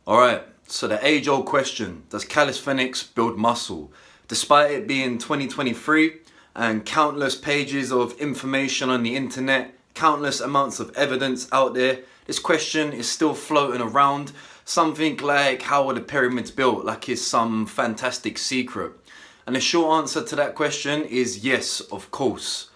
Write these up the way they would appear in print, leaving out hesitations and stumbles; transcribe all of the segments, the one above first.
Alright, so the age-old question, does calisthenics build muscle? Despite it being 2023 and countless pages of information on the internet, countless amounts of evidence out there, this question is still floating around. Something like, how were the pyramids built? Like it's some fantastic secret. And the short answer to that question is yes, of course.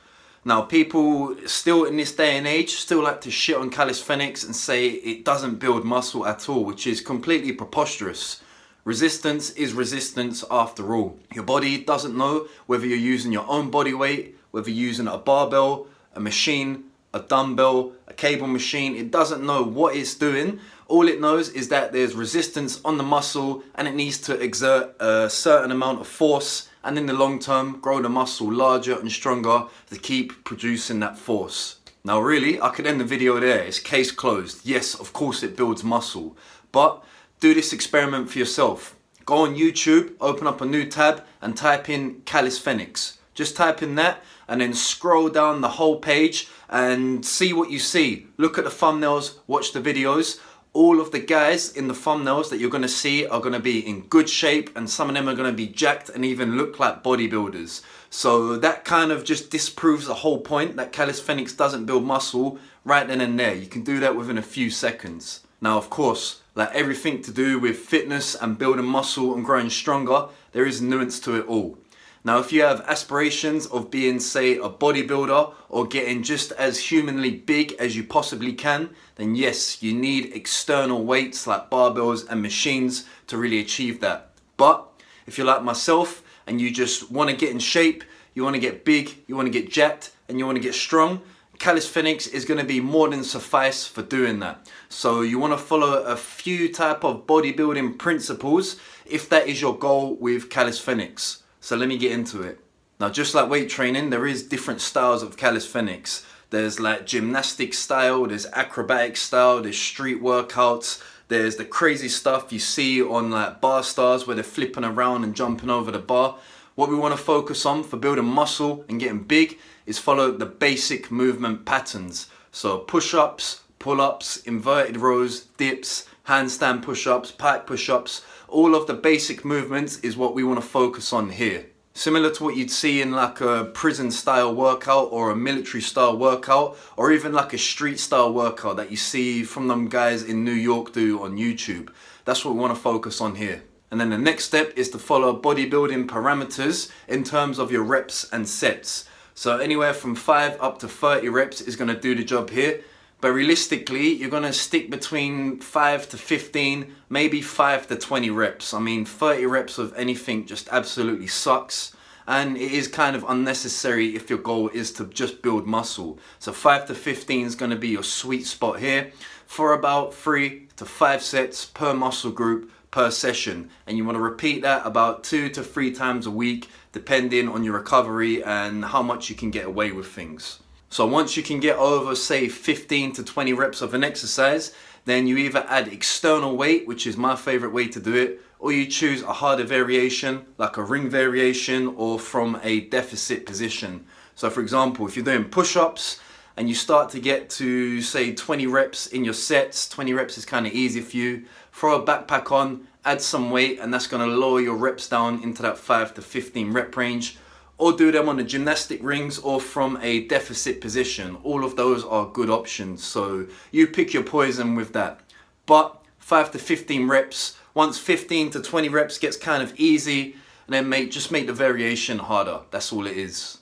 Now, people still in this day and age still like to shit on calisthenics and say it doesn't build muscle at all, which is completely preposterous. Resistance is resistance after all. Your body doesn't know whether you're using your own body weight, whether you're using a barbell, a machine, a dumbbell, a cable machine. It doesn't know what it's doing. All it knows is that there's resistance on the muscle and it needs to exert a certain amount of force, and in the long term grow the muscle larger and stronger to keep producing that force. Now really, I could end the video there. It's case closed. Yes, of course it builds muscle, but do this experiment for yourself. Go on YouTube, open up a new tab and type in calisthenics. Just type in that and then scroll down the whole page and see what you see. Look at the thumbnails, watch the videos. All of the guys in the thumbnails that you're going to see are going to be in good shape, and some of them are going to be jacked and even look like bodybuilders. So that kind of just disproves the whole point that calisthenics doesn't build muscle right then and there. You can do that within a few seconds. Now, of course, like everything to do with fitness and building muscle and growing stronger, there is nuance to it all. Now, if you have aspirations of being, say, a bodybuilder or getting just as humanly big as you possibly can, then yes, you need external weights like barbells and machines to really achieve that. But if you're like myself and you just want to get in shape, you want to get big, you want to get jacked, and you want to get strong, calisthenics is going to be more than suffice for doing that. So you want to follow a few type of bodybuilding principles if that is your goal with calisthenics. So let me get into it. Now, just like weight training, there is different styles of calisthenics. There's like gymnastic style, there's acrobatic style, there's street workouts, there's the crazy stuff you see on like bar stars where they're flipping around and jumping over the bar. What we want to focus on for building muscle and getting big is follow the basic movement patterns. So push-ups, pull-ups, inverted rows, dips, handstand push-ups, pike push-ups. All of the basic movements is what we want to focus on here. Similar to what you'd see in like a prison style workout or a military style workout, or even like a street style workout that you see from them guys in New York do on YouTube. That's what we want to focus on here. And then the next step is to follow bodybuilding parameters in terms of your reps and sets. So anywhere from 5 up to 30 reps is going to do the job here. But realistically, you're going to stick between 5 to 15, maybe 5 to 20 reps. I mean, 30 reps of anything just absolutely sucks. And it is kind of unnecessary if your goal is to just build muscle. So 5 to 15 is going to be your sweet spot here for about 3 to 5 sets per muscle group per session. And you want to repeat that about 2 to 3 times a week, depending on your recovery and how much you can get away with things. So once you can get over, say, 15 to 20 reps of an exercise, then you either add external weight, which is my favorite way to do it, or you choose a harder variation, like a ring variation, or from a deficit position. So for example, if you're doing push-ups and you start to get to, say, 20 reps in your sets, 20 reps is kind of easy for you, throw a backpack on, add some weight, and that's going to lower your reps down into that 5 to 15 rep range. Or do them on the gymnastic rings or from a deficit position. All of those are good options, so you pick your poison with that. But 5 to 15 reps, once 15 to 20 reps gets kind of easy, and then just make the variation harder. That's all it is.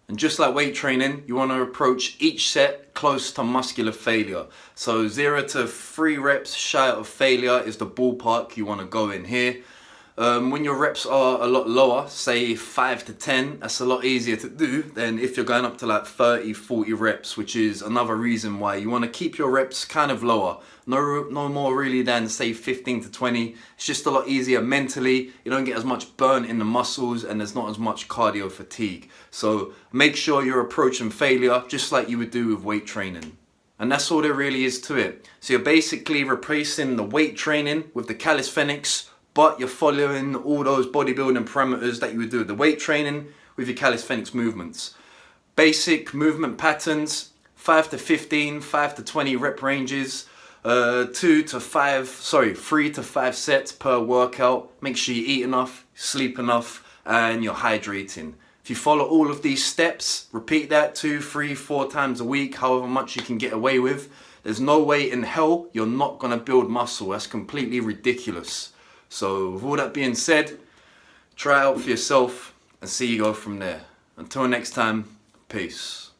And just like weight training, you want to approach each set close to muscular failure. So 0 to 3 reps shy of failure is the ballpark you want to go in here. When your reps are a lot lower, say 5 to 10, that's a lot easier to do than if you're going up to like 30, 40 reps, which is another reason why you want to keep your reps kind of lower. No more really than say 15 to 20. It's just a lot easier mentally. You don't get as much burn in the muscles and there's not as much cardio fatigue. So make sure you're approaching failure just like you would do with weight training. And that's all there really is to it. So you're basically replacing the weight training with the calisthenics, but you're following all those bodybuilding parameters that you would do with the weight training with your calisthenics movements. Basic movement patterns, 5 to 15, 5 to 20 rep ranges, 3 to 5 sets per workout. Make sure you eat enough, sleep enough, and you're hydrating. If you follow all of these steps, repeat that 2, 3, 4 times a week, however much you can get away with, there's no way in hell you're not gonna build muscle. That's completely ridiculous. So with all that being said, try it out for yourself and see you go from there. Until next time, peace.